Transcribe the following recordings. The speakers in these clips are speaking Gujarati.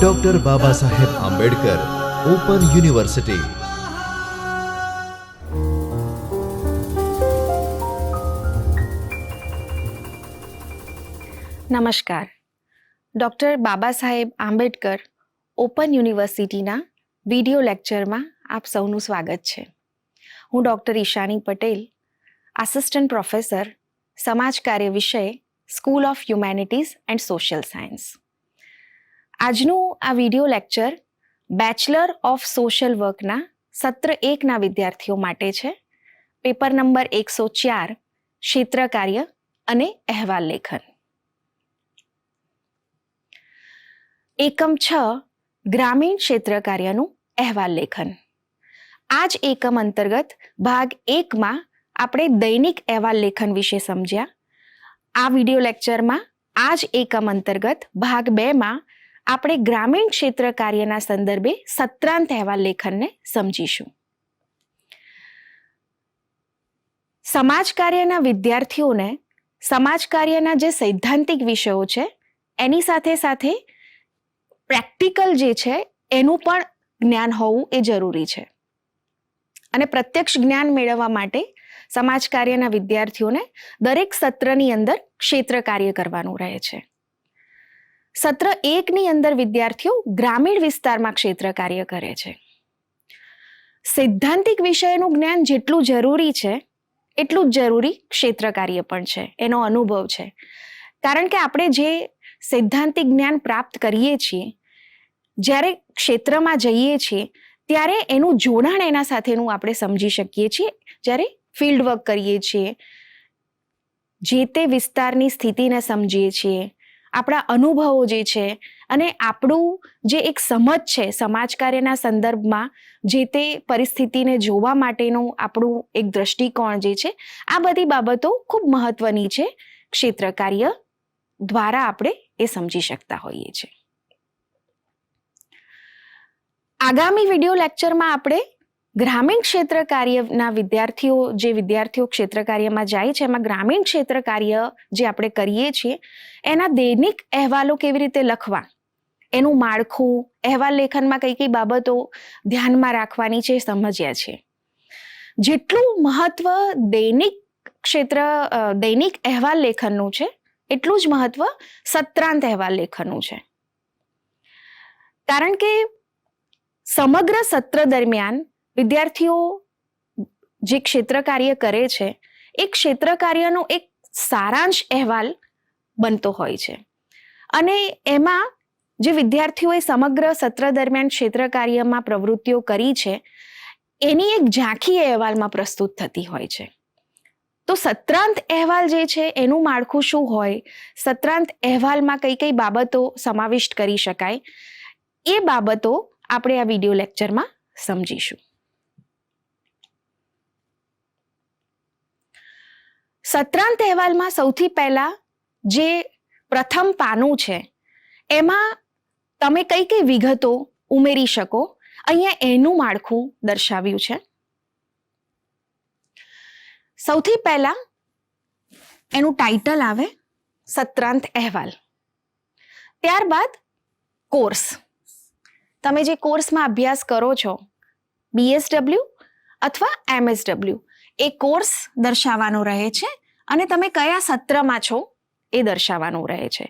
Doctor Baba Saheb Ambedkar open university. નમસ્કાર. ડૉક્ટર બાબા સાહેબ આંબેડકર ઓપન યુનિવર્સિટીના વિડિયો લેક્ચરમાં આપ સૌનું સ્વાગત છે. હું doctor Ishani Patel, assistant professor, સમાજ કાર્ય વિષય, school of humanities and social science. આજનું આ video lecture bachelor of social વર્કના સત્ર 1ના વિદ્યાર્થીઓ માટે છે. પેપર નંબર 104, ક્ષેત્ર કાર્ય અને અહેવાલ લેખન. એકમ 6, ગ્રામીણ ક્ષેત્ર કાર્યનું અહેવાલ લેખન. આ જ એકમ અંતર્ગત ભાગ 1માં આપણે દૈનિક અહેવાલ લેખન વિશે સમજ્યા. આ વિડિયો લેક્ચરમાં આ જ એકમ અંતર્ગત ભાગ 2માં આપણે ગ્રામીણ ક્ષેત્ર કાર્યના સંદર્ભે સત્રાંત અહેવાલ લેખનને સમજીશું. સમાજ કાર્યના વિદ્યાર્થીઓને સમાજ કાર્યના જે સૈદ્ધાંતિક વિષયો છે એની સાથે સાથે પ્રેક્ટિકલ જે છે એનું પણ જ્ઞાન હોવું એ જરૂરી છે. અને પ્રત્યક્ષ જ્ઞાન મેળવવા માટે સમાજ કાર્યના વિદ્યાર્થીઓને દરેક સત્રની અંદર ક્ષેત્ર કાર્ય કરવાનું રહે છે. સત્ર 1ની અંદર વિદ્યાર્થીઓ ગ્રામીણ વિસ્તારમાં ક્ષેત્ર કાર્ય કરે છે. સૈદ્ધાંતિક વિષયનું જ્ઞાન જેટલું જરૂરી છે એટલું જ જરૂરી ક્ષેત્ર કાર્ય પણ છે, એનો અનુભવ છે. કારણ કે આપણે જે સૈદ્ધાંતિક જ્ઞાન પ્રાપ્ત કરીએ છીએ, જ્યારે ક્ષેત્રમાં જઈએ છીએ ત્યારે એનું જોડાણ એના સાથેનું આપણે સમજી શકીએ છીએ. જ્યારે ફિલ્ડ વર્ક કરીએ છીએ, જે તે વિસ્તારની સ્થિતિને સમજીએ છીએ, આપણા અનુભવો જે છે અને આપણું જે એક સમજ છે સમાજ કાર્યના સંદર્ભમાં જે તે પરિસ્થિતિને જોવા માટેનું આપણું એક દ્રષ્ટિકોણ જે છે, આ બધી બાબતો ખૂબ મહત્વની છે. ક્ષેત્ર કાર્ય દ્વારા આપણે એ સમજી શકતા હોઈએ છીએ. આગામી વિડિયો લેક્ચરમાં આપણે ગ્રામીણ ક્ષેત્ર કાર્યના વિદ્યાર્થીઓ ક્ષેત્ર કાર્યમાં જાય છે, એમાં ગ્રામીણ ક્ષેત્ર કાર્ય જે આપણે કરીએ છીએ એના દૈનિક અહેવાલો કેવી રીતે લખવા, એનું માળખું, અહેવાલ લેખનમાં કઈ કઈ બાબતો ધ્યાનમાં રાખવાની છે સમજ્યા છે. જેટલું મહત્વ દૈનિક અહેવાલ લેખનનું છે એટલું જ મહત્વ સત્રાંત અહેવાલ લેખનનું છે. કારણ કે સમગ્ર સત્ર દરમિયાન વિદ્યાર્થીઓ જે ક્ષેત્ર કાર્ય કરે છે એ ક્ષેત્ર કાર્યનો એક સારાંશ અહેવાલ બનતો હોય છે. અને એમાં જે વિદ્યાર્થીઓએ સમગ્ર સત્ર દરમિયાન ક્ષેત્ર કાર્યમાં પ્રવૃત્તિઓ કરી છે એની એક ઝાંખી અહેવાલમાં પ્રસ્તુત થતી હોય છે. તો સત્રાંત અહેવાલ જે છે એનું માળખું શું હોય, સત્રાંત અહેવાલમાં કઈ કઈ બાબતો સમાવિષ્ટ કરી શકાય, એ બાબતો આપણે આ વિડિયો લેક્ચરમાં સમજીશું. સત્રાંત અહેવાલમાં સૌથી પહેલા જે પ્રથમ પાનું છે એમાં તમે કઈ કઈ વિગતો ઉમેરી શકો, અહીંયા એનું માળખું દર્શાવ્યું છે. સૌથી પહેલા એનું ટાઇટલ આવે સત્રાંત અહેવાલ. ત્યારબાદ કોર્સ. તમે જે કોર્સમાં અભ્યાસ કરો છો, BSW અથવા MSW, એ કોર્સ દર્શાવવાનો રહે છે અને તમે કયા સત્રમાં છો એ દર્શાવવાનું રહે છે.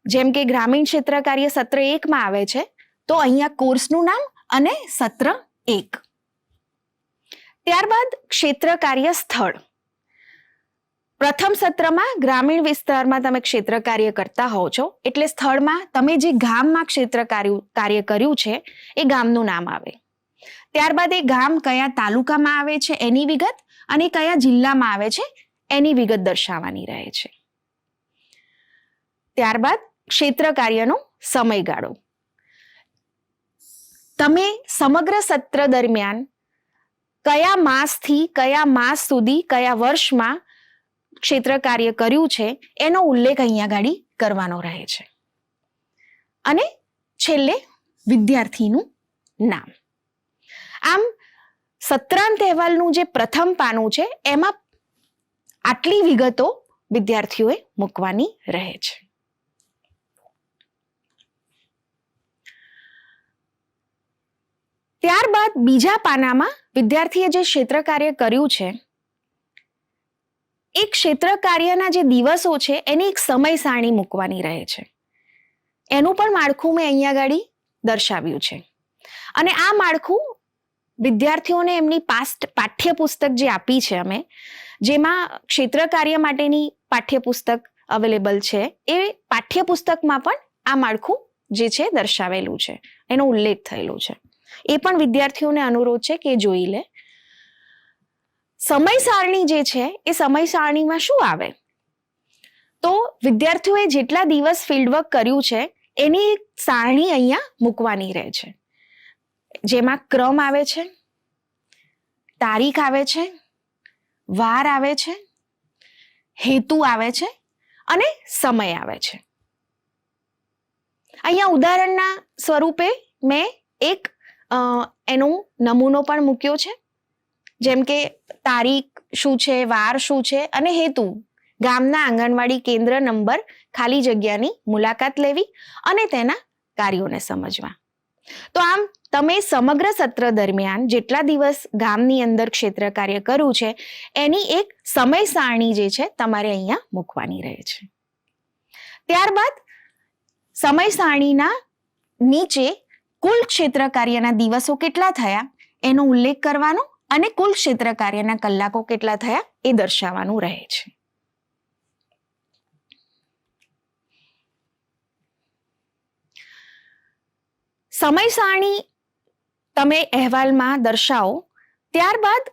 જેમ કે ગ્રામીણ ક્ષેત્ર કાર્ય સત્ર 1માં આવે છે તો અહીંયા કોર્સનું નામ અને સત્ર 1. ત્યારબાદ ક્ષેત્ર કાર્ય સ્થળ. પ્રથમ સત્રમાં ગ્રામીણ વિસ્તારમાં તમે ક્ષેત્ર કાર્ય કરતા હોવ છો એટલે સ્થળમાં તમે જે ગામમાં ક્ષેત્ર કાર્ય કર્યું છે એ ગામનું નામ આવે. ત્યારબાદ એ ગામ કયા તાલુકામાં આવે છે એની વિગત અને કયા જિલ્લામાં આવે છે એની વિગત દર્શાવવાની રહે છે. ત્યારબાદ ક્ષેત્ર કાર્યનો સમયગાળો. તમે સમગ્ર સત્ર દરમિયાન કયા માસથી કયા માસ સુધી કયા વર્ષમાં ક્ષેત્ર કાર્ય કર્યું છે એનો ઉલ્લેખ અહીંયા ગાડી કરવાનો રહે છે. અને છેલ્લે વિદ્યાર્થીનું નામ. આમ સત્રાંત અહેવાલનું જે પ્રથમ પાનું છે એમાં આટલી વિગતો વિદ્યાર્થીઓએ મૂકવાની રહે છે. ત્યારબાદ બીજા પાનામાં વિદ્યાર્થીએ જે ક્ષેત્ર કાર્ય કર્યું છે એ ક્ષેત્ર કાર્યના જે દિવસો છે એની એક સમય સારણી મૂકવાની રહે છે. એનું પણ માળખું મેં અહીંયા આગળ દર્શાવ્યું છે. અને આ માળખું વિદ્યાર્થીઓને એમની પાઠ્યપુસ્તક જે આપી છે અમે, જેમાં ક્ષેત્ર કાર્ય માટેની પાઠ્યપુસ્તક અવેલેબલ છે, એ પાઠ્યપુસ્તકમાં પણ આ માળખું જે છે દર્શાવેલું છે, એનો ઉલ્લેખ થયેલો છે. એ પણ વિદ્યાર્થીઓને અનુરોધ છે કે એ જોઈ લે. સમય સારણી જે છે એ સમય સારણીમાં શું આવે તો વિદ્યાર્થીઓએ જેટલા દિવસ ફિલ્ડવર્ક કર્યું છે એની એક સારણી અહીંયા મૂકવાની રહે છે, જેમાં ક્રમ આવે છે, તારીખ આવે છે, વાર આવે છે, હેતુ આવે છે અને સમય આવે છે. અહીંયા ઉદાહરણના સ્વરૂપે મેં એક એનો નમૂનો પણ મૂક્યો છે, જેમ કે તારીખ શું છે, વાર શું છે અને હેતુ ગામના આંગણવાડી કેન્દ્ર નંબર ખાલી જગ્યાની મુલાકાત લેવી અને તેના કાર્યોને સમજવા. તો આમ તમે સમગ્ર સત્ર દરમિયાન જેટલા દિવસ ગામની અંદર ક્ષેત્ર કાર્ય કર્યું છે એની એક સમય સારણી જે છે તમારે અહીંયા મૂકવાની રહે છે. ત્યારબાદ સમય સારણીના નીચે કુલ ક્ષેત્ર કાર્યના દિવસો કેટલા થયા એનો ઉલ્લેખ કરવાનો અને કુલ ક્ષેત્ર કાર્યના કલાકો કેટલા થયા એ દર્શાવવાનું રહે છે. સમય સારણી તમે અહેવાલમાં દર્શાવો, ત્યારબાદ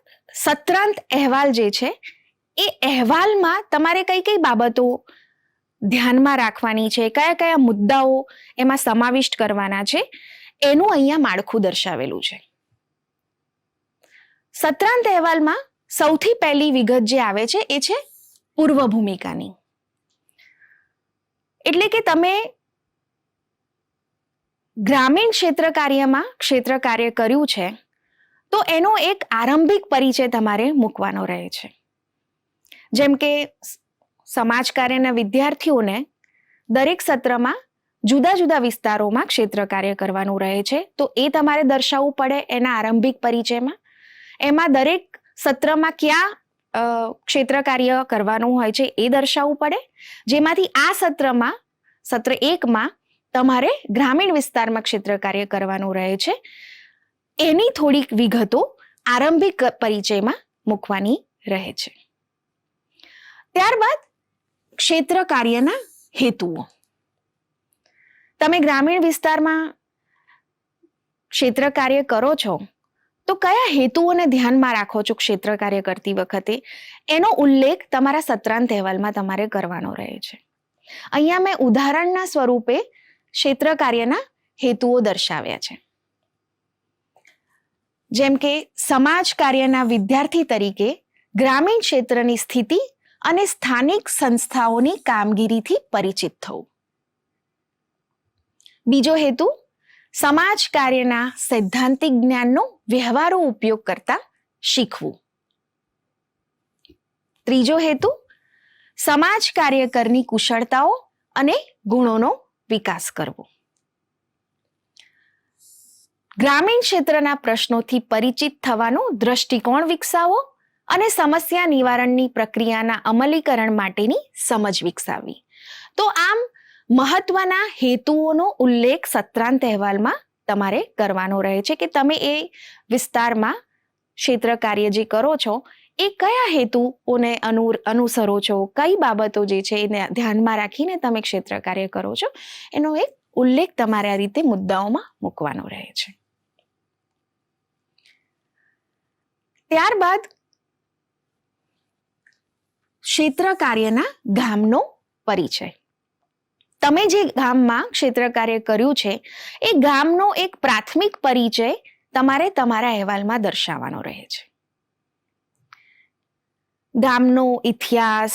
સત્રાંત અહેવાલ જે છે એ અહેવાલમાં તમારે કઈ કઈ બાબતો ધ્યાનમાં રાખવાની છે, કયા કયા મુદ્દાઓ એમાં સમાવિષ્ટ કરવાના છે, એનું અહીંયા માળખું દર્શાવેલું છે. સત્રાંત અહેવાલમાં સૌથી પહેલી વિગત જે આવે છે એ છે પૂર્વ ભૂમિકાની. એટલે કે તમે ગ્રામીણ ક્ષેત્ર કાર્યમાં ક્ષેત્ર કાર્ય કર્યું છે તો એનો એક આરંભિક પરિચય તમારે મૂકવાનો રહે છે. જેમ કે સમાજ કાર્યના વિદ્યાર્થીઓને દરેક સત્રમાં જુદા જુદા વિસ્તારોમાં ક્ષેત્ર કાર્ય કરવાનું રહે છે, તો એ તમારે દર્શાવવું પડે એના આરંભિક પરિચયમાં. એમાં દરેક સત્રમાં ક્યાં ક્ષેત્ર કાર્ય કરવાનું હોય છે એ દર્શાવવું પડે, જેમાંથી આ સત્રમાં સત્ર 1માં તમારે ગ્રામીણ વિસ્તારમાં ક્ષેત્ર કાર્ય કરવાનું રહે છે, એની થોડીક વિગતો આરંભિક પરિચયમાં મૂકવાની રહે છે. ત્યારબાદ ક્ષેત્ર કાર્યના હેતુઓ. તમે ગ્રામીણ વિસ્તારમાં ક્ષેત્ર કાર્ય કરો છો તો કયા હેતુઓને ધ્યાનમાં રાખો છો ક્ષેત્ર કાર્ય કરતી વખતે, એનો ઉલ્લેખ તમારા સત્રાંત અહેવાલમાં તમારે કરવાનો રહે છે. અહીંયા મેં ઉદાહરણના સ્વરૂપે ક્ષેત્ર કાર્યના હેતુઓ દર્શાવ્યા છે. જેમ કે સમાજ કાર્યના વિદ્યાર્થી તરીકે ગ્રામીણ ક્ષેત્રની સ્થિતિ અને સ્થાનિક સંસ્થાઓની કામગીરીથી પરિચિત થવું. બીજો હેતુ સમાજ કાર્યના સૈદ્ધાંતિક જ્ઞાનનો વ્યવહારુ ઉપયોગ કરતા શીખવું. ત્રીજો હેતુ સમાજ કાર્યકરની કુશળતાઓ અને ગુણોનો વિકાસ કરવો. ગ્રામીણ ક્ષેત્રના પ્રશ્નોથી પરિચિત થવાનો દ્રષ્ટિકોણ વિકસાવો અને સમસ્યા નિવારણની પ્રક્રિયાના અમલીકરણ માટેની સમજ વિકસાવવી. તો આમ મહત્વના હેતુઓનો ઉલ્લેખ સત્રાંત અહેવાલમાં તમારે કરવાનો રહે છે કે તમે એ વિસ્તારમાં ક્ષેત્ર કાર્ય જે કરો છો એ કયા હેતુઓને અનુસરો છો, કઈ બાબતો જે છે એને ધ્યાનમાં રાખીને તમે ક્ષેત્ર કાર્ય કરો છો, એનો એક ઉલ્લેખ તમારે આ રીતે મુદ્દાઓમાં મૂકવાનો રહે છે. ત્યારબાદ ક્ષેત્ર કાર્યના ગામનો પરિચય. તમે જે ગામમાં ક્ષેત્ર કાર્ય કર્યું છે એ ગામનો એક પ્રાથમિક પરિચય તમારે તમારા અહેવાલમાં દર્શાવવાનો રહે છે. ગામનો ઇતિહાસ,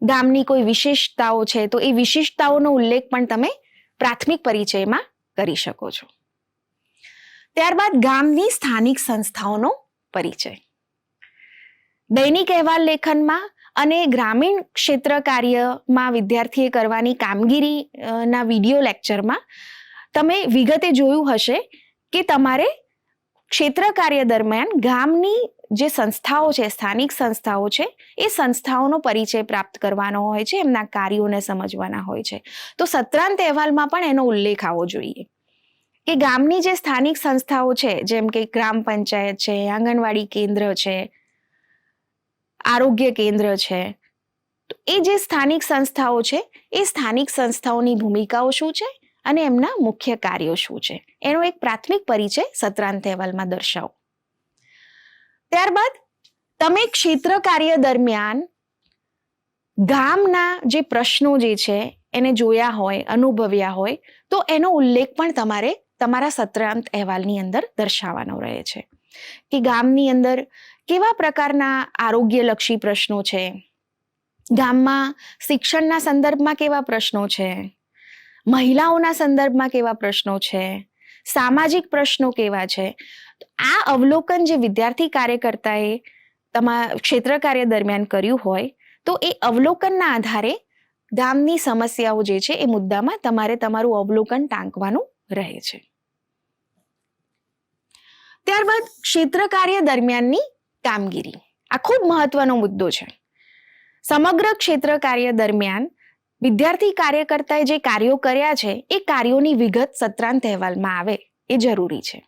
ગામની કોઈ વિશેષતાઓ છે તો એ વિશેષતાઓનો ઉલ્લેખ પણ તમે પ્રાથમિક પરિચયમાં કરી શકો છો. ત્યારબાદ ગામની સ્થાનિક સંસ્થાઓનો પરિચય. દૈનિક અહેવાલ લેખનમાં અને ગ્રામીણ ક્ષેત્ર કાર્યમાં વિદ્યાર્થીએ કરવાની કામગીરીના વિડીયો લેક્ચરમાં તમે વિગતે જોયું હશે કે તમારે ક્ષેત્ર કાર્ય દરમિયાન ગામની જે સંસ્થાઓ છે, સ્થાનિક સંસ્થાઓ છે, એ સંસ્થાઓનો પરિચય પ્રાપ્ત કરવાનો હોય છે, એમના કાર્યોને સમજવાના હોય છે. તો સત્રાંત અહેવાલમાં પણ એનો ઉલ્લેખ આવવો જોઈએ કે ગામની જે સ્થાનિક સંસ્થાઓ છે, જેમ કે ગ્રામ પંચાયત છે, આંગણવાડી કેન્દ્ર છે, આરોગ્ય કેન્દ્ર છે, તો એ જે સ્થાનિક સંસ્થાઓ છે, એ સ્થાનિક સંસ્થાઓની ભૂમિકાઓ શું છે અને એમના મુખ્ય કાર્યો શું છે, એનો એક પ્રાથમિક પરિચય સત્રાંત અહેવાલમાં દર્શાવો. ત્યારબાદ તમે ક્ષેત્ર કાર્ય દરમિયાન ગામના જે પ્રશ્નો જે છે એને જોયા હોય, અનુભવ્યા હોય, તો એનો ઉલ્લેખ પણ તમારે તમારા સત્રાંત અહેવાલની અંદર દર્શાવવાનો રહે છે કે ગામની અંદર કેવા પ્રકારના આરોગ્યલક્ષી પ્રશ્નો છે, ગામમાં શિક્ષણના સંદર્ભમાં કેવા પ્રશ્નો છે, મહિલાઓના સંદર્ભમાં કેવા પ્રશ્નો છે, સામાજિક પ્રશ્નો કેવા છે. આ અવલોકન જે વિદ્યાર્થી કાર્યકર્તાએ ક્ષેત્ર કાર્ય દરમિયાન કર્યું હોય, તો એ અવલોકનના આધારે ગામની સમસ્યાઓ જે છે એ મુદ્દામાં તમારે તમારું અવલોકન ટાંકવાનું રહે છે. ત્યારબાદ ક્ષેત્ર કાર્ય દરમિયાનની કામગીરી, આ ખૂબ મહત્વનો મુદ્દો છે. સમગ્ર ક્ષેત્ર કાર્ય દરમિયાન વિદ્યાર્થી કાર્યકર્તાએ જે કાર્યો કર્યા છે એ કાર્યોની વિગત સત્રાંત અહેવાલમાં આવે એ જરૂરી છે.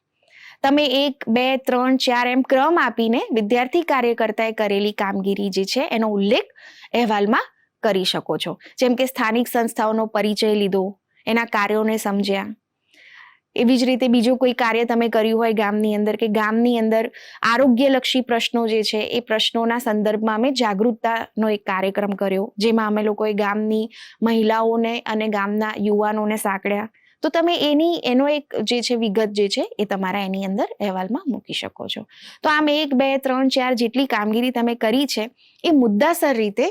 તમે 1, 2, 3, 4 એમ ક્રમ આપીને વિદ્યાર્થી કાર્યકર્તાએ કરેલી કામગીરી જે છે એનો ઉલ્લેખ અહેવાલમાં કરી શકો છો. જેમ કે સ્થાનિક સંસ્થાઓનો પરિચય લીધો, એના કાર્યોને સમજ્યા. એવી જ રીતે બીજું કોઈ કાર્ય તમે કર્યું હોય ગામની અંદર, કે ગામની અંદર આરોગ્યલક્ષી પ્રશ્નો જે છે એ પ્રશ્નોના સંદર્ભમાં અમે જાગૃતતાનો એક કાર્યક્રમ કર્યો, જેમાં અમે લોકોએ ગામની મહિલાઓને અને ગામના યુવાનોને સાંકળ્યા. તો તમે એનો એક જે છે વિગત જે છે એ તમારા એની અંદર અહેવાલમાં મૂકી શકો છો. તો આમ 1, 2, 3, 4 જેટલી કામગીરી તમે કરી છે એ મુદ્દાસર રીતે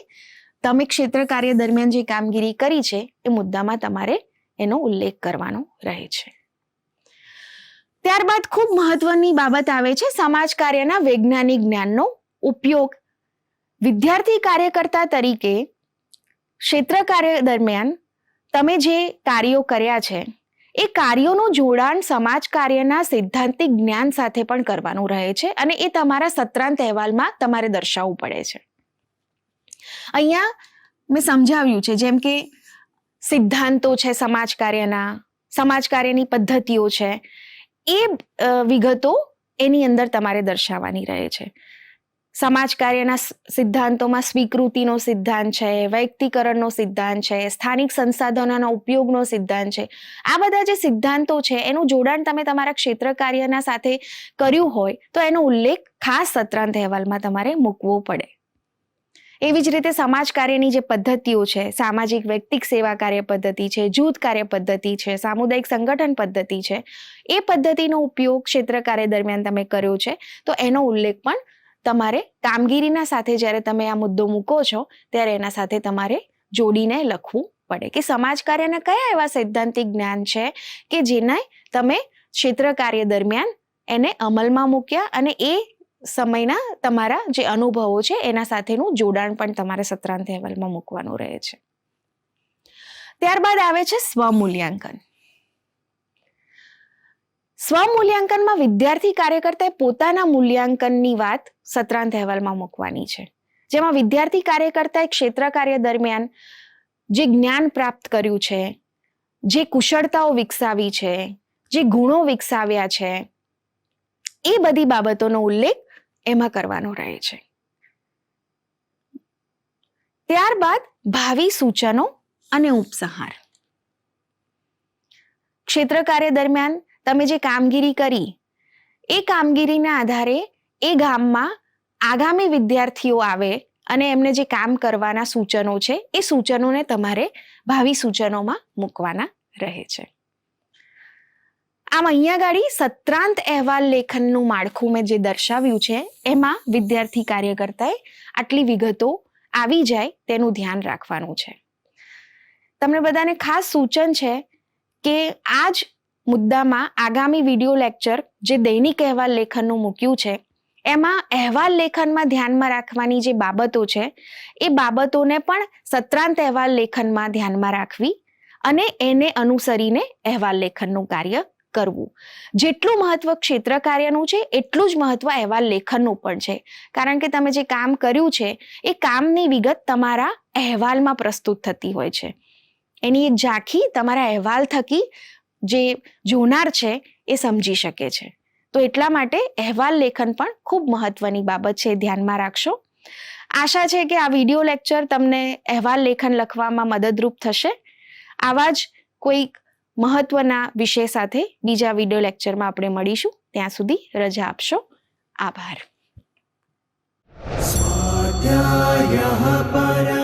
તમે ક્ષેત્ર કાર્ય દરમિયાન જે કામગીરી કરી છે એ મુદ્દામાં તમારે એનો ઉલ્લેખ કરવાનો રહે છે. ત્યારબાદ ખૂબ મહત્વની બાબત આવે છે સમાજ કાર્યના વૈજ્ઞાનિક જ્ઞાનનો ઉપયોગ. વિદ્યાર્થી કાર્યકર્તા તરીકે ક્ષેત્ર કાર્ય દરમિયાન તમે જે કાર્યો કર્યા છે એ કાર્યોનું જોડાણ સમાજ કાર્યના સૈદ્ધાંતિક જ્ઞાન સાથે પણ કરવાનું રહે છે અને એ તમારા સત્રાંત અહેવાલમાં તમારે દર્શાવવું પડે છે. અહીંયા મેં સમજાવ્યું છે, જેમ કે સિદ્ધાંતો છે સમાજ કાર્યના, સમાજ કાર્યની પદ્ધતિઓ છે, એ વિગતો એની અંદર તમારે દર્શાવવાની રહે છે. સમાજ કાર્યના સિદ્ધાંતોમાં સ્વીકૃતિનો સિદ્ધાંત છે, વૈયક્તિકરણનો સિદ્ધાંત છે, સ્થાનિક સંસાધનોના ઉપયોગનો સિદ્ધાંત છે. આ બધા જે સિદ્ધાંતો છે એનું જોડાણ તમે તમારા ક્ષેત્ર કાર્યના સાથે કર્યું હોય તો એનો ઉલ્લેખ ખાસ સત્રાંત અહેવાલમાં તમારે મૂકવો પડે. એવી જ રીતે સમાજ કાર્યની જે પદ્ધતિઓ છે, સામાજિક વ્યક્તિક સેવા કાર્ય પદ્ધતિ છે, જૂથ કાર્ય પદ્ધતિ છે, સામુદાયિક સંગઠન પદ્ધતિ છે, એ પદ્ધતિનો ઉપયોગ ક્ષેત્ર કાર્ય દરમિયાન તમે કર્યો છે તો એનો ઉલ્લેખ પણ તમારે કામગીરીના સાથે જ્યારે તમે આ મુદ્દો મૂકો છો ત્યારે એના સાથે તમારે જોડીને લખવું પડે કે સમાજ કાર્યના કયા એવા સૈદ્ધાંતિક જ્ઞાન છે કે જેને તમે ક્ષેત્ર કાર્ય દરમિયાન એને અમલમાં મૂક્યા અને એ સમયના તમારા જે અનુભવો છે એના સાથેનું જોડાણ પણ તમારે સત્રાંત અહેવાલમાં મૂકવાનું રહે છે. ત્યારબાદ આવે છે સ્વમૂલ્યાંકન. સ્વમૂલ્યાંકનમાં વિદ્યાર્થી કાર્યકર્તાએ પોતાના મૂલ્યાંકનની વાત સત્રાંત અહેવાલમાં મૂકવાની છે, જેમાં વિદ્યાર્થી કાર્યકર્તાએ ક્ષેત્ર કાર્ય દરમિયાન જે જ્ઞાન પ્રાપ્ત કર્યું છે, જે કુશળતાઓ વિકસાવી છે, જે ગુણો વિકસાવ્યા છે, એ બધી બાબતોનો ઉલ્લેખ એમાં કરવાનો રહે છે. ત્યારબાદ ભાવિ સૂચનો અને ઉપસંહાર. ક્ષેત્ર કાર્ય દરમિયાન તમે જે કામગીરી કરી એ કામગીરીના આધારે એ ગામમાં આગામી વિદ્યાર્થીઓ આવે અને એમને જે કામ કરવાના સૂચનો છે એ સૂચનોને તમારે ભાવિ સૂચનોમાં મૂકવાના રહે છે. આમ અહીંયા ગાડી સત્રાંત અહેવાલ લેખનનું માળખું મેં જે દર્શાવ્યું છે એમાં વિદ્યાર્થી કાર્યકર્તાએ આટલી વિગતો આવી જાય તેનું ધ્યાન રાખવાનું છે. તમને બધાને ખાસ સૂચન છે કે આ જ મુદ્દામાં આગામી વિડીયો લેક્ચર જે દૈનિક અહેવાલ લેખનનું મૂક્યું છે એમાં અહેવાલ લેખનમાં ધ્યાનમાં રાખવાની જે બાબતો છે એ બાબતોને પણ સત્રાંત અહેવાલ લેખનમાં ધ્યાનમાં રાખવી અને એને અનુસરીને અહેવાલ લેખનનું કાર્ય કરવું. જેટલું મહત્વ ક્ષેત્ર કાર્યનું છે એટલું જ મહત્વ અહેવાલ લેખનનું પણ છે. કારણ કે તમે જે કામ કર્યું છે એ કામની વિગત તમારા અહેવાલમાં પ્રસ્તુત થતી હોય છે. એની એક ઝાંખી તમારા અહેવાલ થકી જે જોનાર છે એ સમજી શકે છે. તો એટલા માટે અહેવાલ લેખન પણ ખૂબ મહત્વની બાબત છે, ધ્યાનમાં રાખશો. આશા છે કે આ વિડીયો લેક્ચર તમને અહેવાલ લેખન લખવામાં મદદરૂપ થશે. આવા જ કોઈક મહત્વના વિષય સાથે બીજા વિડીયો લેક્ચરમાં આપણે મળીશું. ત્યાં સુધી રજા આપશો. આભાર. સ્વાધ્યાયઃ પરમ